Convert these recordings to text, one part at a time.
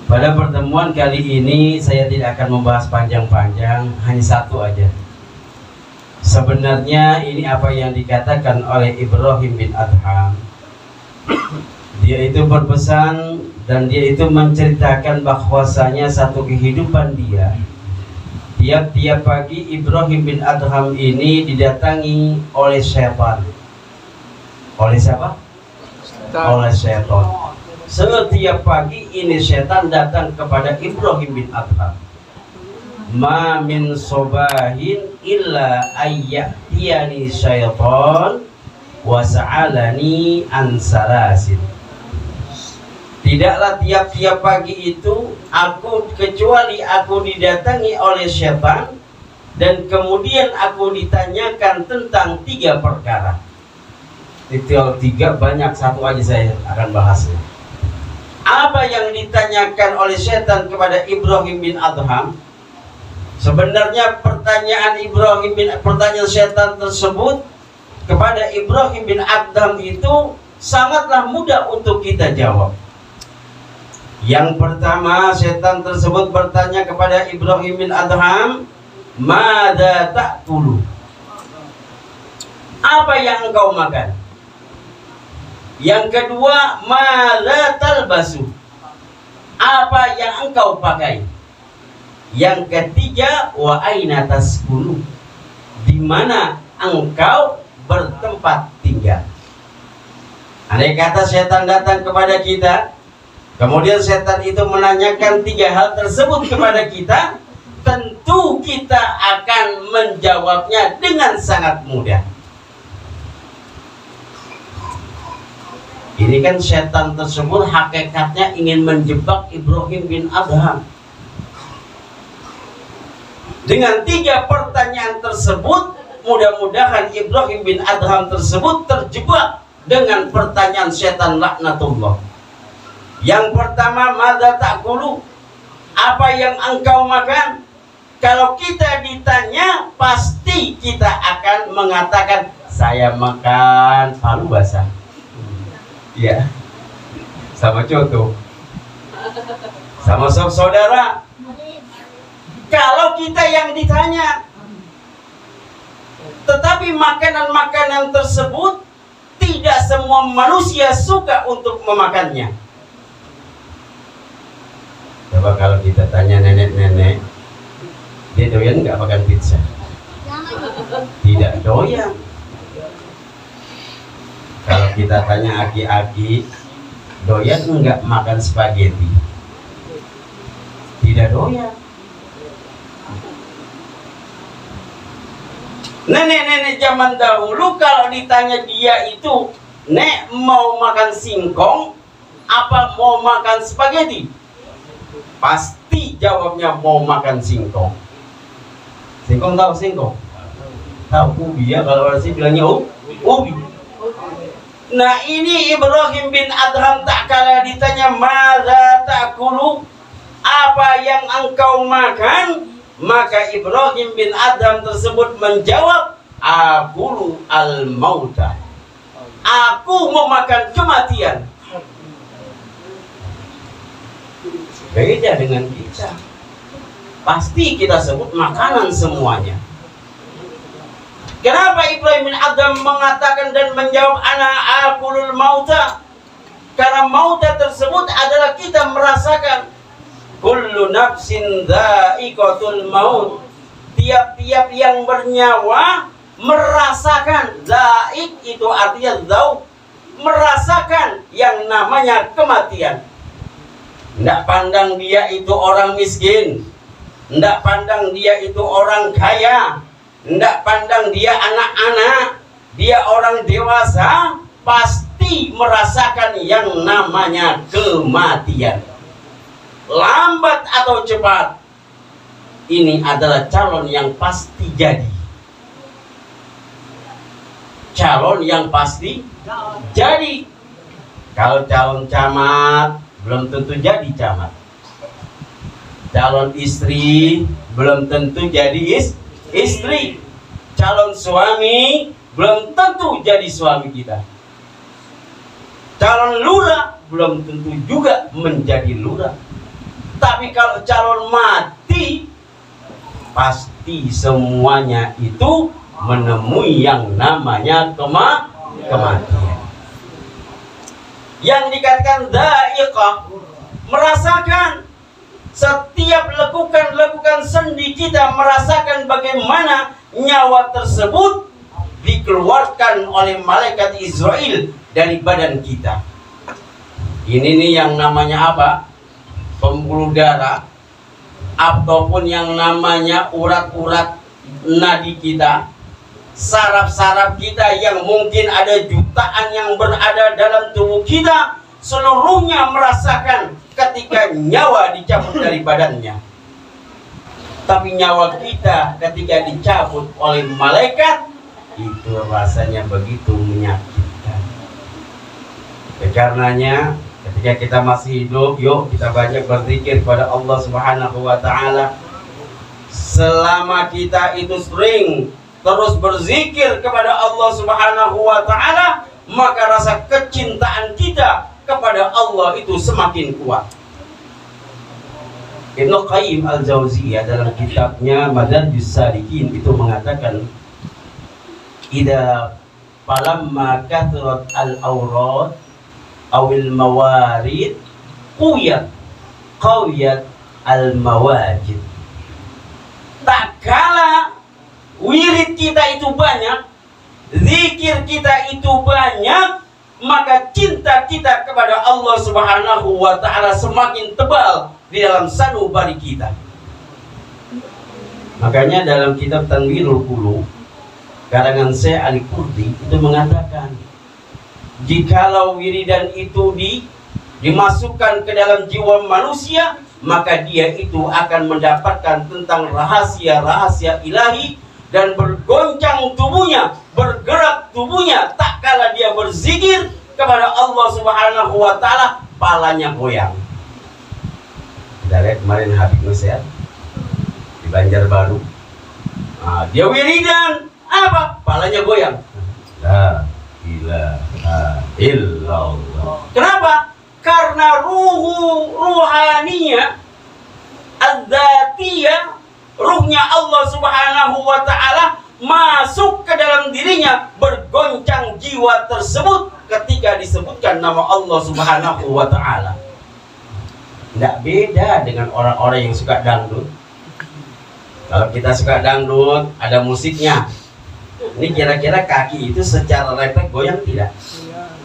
Pada pertemuan kali ini saya tidak akan membahas panjang-panjang, hanya satu aja. Sebenarnya ini apa yang dikatakan oleh Ibrahim bin Adham. Dia itu berpesan dan dia itu menceritakan bahwasanya satu kehidupan dia. Tiap-tiap pagi Ibrahim bin Adham ini didatangi oleh syaitan. Oleh siapa? Oleh syaitan. Setiap pagi ini syaitan datang kepada Ibrahim bin Adham. Ma min sobahin illa ayyatiyani syaitan wa sa'alani an salasin. Tidaklah tiap-tiap pagi itu kecuali aku didatangi oleh syaitan dan kemudian aku ditanyakan tentang 3 perkara. Itu 3 banyak, satu aja saya akan bahasnya. Apa yang ditanyakan oleh syaitan kepada Ibrahim bin Adham? Sebenarnya pertanyaan syaitan tersebut kepada Ibrahim bin Adham itu sangatlah mudah untuk kita jawab. Yang pertama, syaitan tersebut bertanya kepada Ibrahim bin Adham, "Madza ta'kulu?" Apa yang engkau makan? Yang kedua, "Madza talbasu?" Apa yang engkau pakai? Yang ketiga, "Wa aina taskunu?" Di mana engkau bertempat tinggal? Andai kata setan datang kepada kita, kemudian setan itu menanyakan 3 hal tersebut kepada kita, tentu kita akan menjawabnya dengan sangat mudah. Ini kan setan tersebut hakikatnya ingin menjebak Ibrahim bin Adham. Dengan 3 pertanyaan tersebut, mudah-mudahan Ibrahim bin Adham tersebut terjebak dengan pertanyaan setan laknatullah. Yang pertama, madza ta'kulu? Apa yang engkau makan? Kalau kita ditanya, pasti kita akan mengatakan, saya makan palu basah. Ya, sama coto, sama saudara. Kalau kita yang ditanya, tetapi makanan-makanan tersebut tidak semua manusia suka untuk memakannya. Coba kalau kita tanya nenek-nenek, dia doyan nggak makan pizza? Tidak doyan. Kalau kita tanya aki-aki, doyan nggak makan spaghetti? Tidak doyan. Nenek-nenek zaman dahulu kalau ditanya dia itu, "Nek, mau makan singkong apa mau makan spaghetti?" Pasti jawabnya mau makan singkong. Singkong tahu singkong? Tahu ubi ya, kalau orang sih bilangnya ubi. Nah, ini Ibrahim bin Adham tak kala ditanya madza ta'kulu, apa yang engkau makan, maka Ibrahim bin Adham tersebut menjawab, akulu al-mauta, aku memakan kematian. Beda dengan kita, pasti kita sebut makanan semuanya. Kenapa Ibrahim bin Adham mengatakan dan menjawab ana akulul mauta? Karena mauta tersebut adalah kita merasakan kullu nafsin dha'iqatul maut. Tiap-tiap yang bernyawa merasakan. Dha'iq itu artinya dzauq, merasakan yang namanya kematian. Tidak pandang dia itu orang miskin, tidak pandang dia itu orang kaya, tidak pandang dia anak-anak, dia orang dewasa, pasti merasakan yang namanya kematian. Lambat atau cepat, ini adalah calon yang pasti jadi. Calon yang pasti jadi. Kalau calon camat, belum tentu jadi camat. Calon istri belum tentu jadi istri. Calon suami belum tentu jadi suami kita. Calon lurah belum tentu juga menjadi lurah. Tapi kalau calon mati, pasti semuanya itu menemui yang namanya kematian. Yang dikatakan dha'iqah, merasakan setiap lekukan sendi kita, merasakan bagaimana nyawa tersebut dikeluarkan oleh malaikat Israel dari badan kita. Ini nih yang namanya apa? Pembuluh darah, ataupun yang namanya urat-urat nadi kita, saraf-saraf kita yang mungkin ada jutaan yang berada dalam tubuh kita, seluruhnya merasakan ketika nyawa dicabut dari badannya. Tapi nyawa kita ketika dicabut oleh malaikat, itu rasanya begitu menyakitkan. Karenanya ketika kita masih hidup, yuk kita banyak berzikir kepada Allah Subhanahu wa Ta'ala. Selama kita itu sering terus berzikir kepada Allah Subhanahu wa Ta'ala, maka rasa kecintaan kita kepada Allah itu semakin kuat. Ibnu Qayyim al-Jauziyah dalam kitabnya Madarijus Salikin itu mengatakan, idza falamma kathrat al-awrad awil mawarid qawiyat al-mawajid. Tak kala wirid kita itu banyak, zikir kita itu banyak, maka cinta kita kepada Allah Subhanahu wa Ta'ala semakin tebal di dalam sanubari kita. Makanya dalam kitab Tanwirul Qulub karangan Syekh Ali Qurdi itu mengatakan, jikalau wiridan itu dimasukkan ke dalam jiwa manusia, maka dia itu akan mendapatkan tentang rahasia-rahasia ilahi, dan bergoncang tubuhnya, bergerak tubuhnya tak kala dia berzikir kepada Allah Subhanahu wa Ta'ala, palanya goyang. Kita lihat kemarin Habib Nasihat di Banjarbaru, dia wiridan, apa? Palanya goyang. La ilaha illallah. Kenapa? Karena ruhaniyah adzatiyah, ruhnya Allah Subhanahu wa Ta'ala masuk ke dalam dirinya, bergoncang jiwa tersebut ketika disebutkan nama Allah Subhanahu wa Ta'ala. Tidak beda dengan orang-orang yang suka dangdut. Kalau kita suka dangdut, ada musiknya. Ini kira-kira kaki itu secara refleks goyang tidak?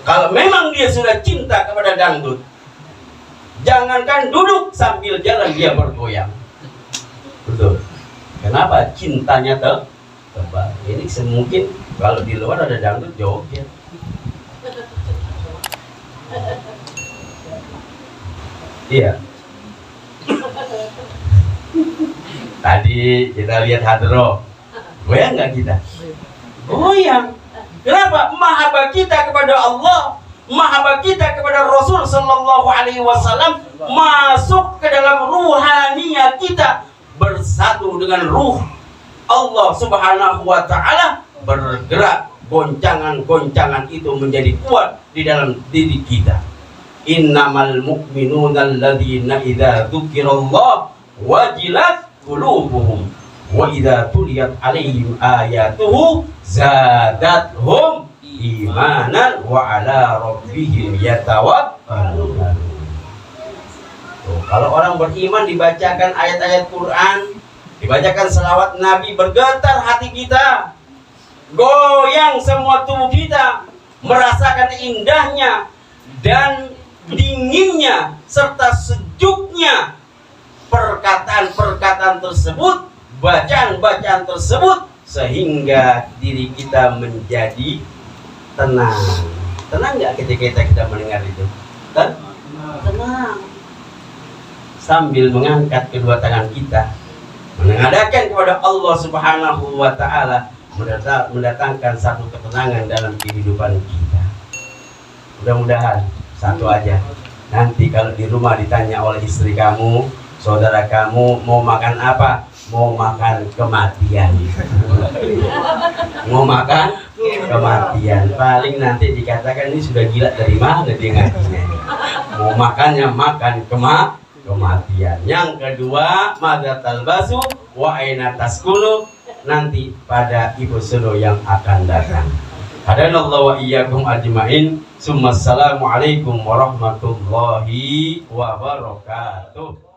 Kalau memang dia sudah cinta kepada dangdut, jangankan duduk, sambil jalan dia bergoyang. Betul. Kenapa? Cintanya tebal. Ini semungkin kalau di luar ada dangdut joget. Iya. Tadi kita lihat hadroh, goyang nggak kita? Goyang. Kenapa? Mahabbah kita kepada Allah, mahabbah kita kepada Rasul Sallallahu Alaihi Wasallam masuk ke dalam ruhaniyah kita, bersatu dengan ruh Allah Subhanahu wa Ta'ala, bergerak, goncangan-goncangan itu menjadi kuat di dalam diri kita. Innamal mu'minuna alladzina idza dzukirallah wajilat qulubuhum wa idza tuliyat alaihim ayatuhu zadathum imanan wa ala rabbihim yatawakkalun. Kalau orang beriman dibacakan ayat-ayat Quran, dibacakan selawat Nabi, bergetar hati kita, goyang semua tubuh kita, merasakan indahnya dan dinginnya serta sejuknya perkataan-perkataan tersebut, bacaan-bacaan tersebut, sehingga diri kita menjadi tenang. Tenang nggak ketika kita mendengar itu? Tenang. Sambil mengangkat kedua tangan kita, menengadahkan kepada Allah Subhanahu wa Ta'ala, mendatangkan satu ketenangan dalam kehidupan kita. Mudah-mudahan satu aja. Nanti kalau di rumah ditanya oleh istri kamu, saudara kamu, mau makan apa? Mau makan kematian. Mau makan kematian. Paling nanti dikatakan ini sudah gila, dari mana dia ngajinya. Mau makannya makan kematian. kematian. Yang kedua, madza talbasu wa aina taskunu, nanti pada ibu suruh yang akan datang. Hadanallahu wa iyyakum ajmain. Assalamualaikum warahmatullahi wabarakatuh.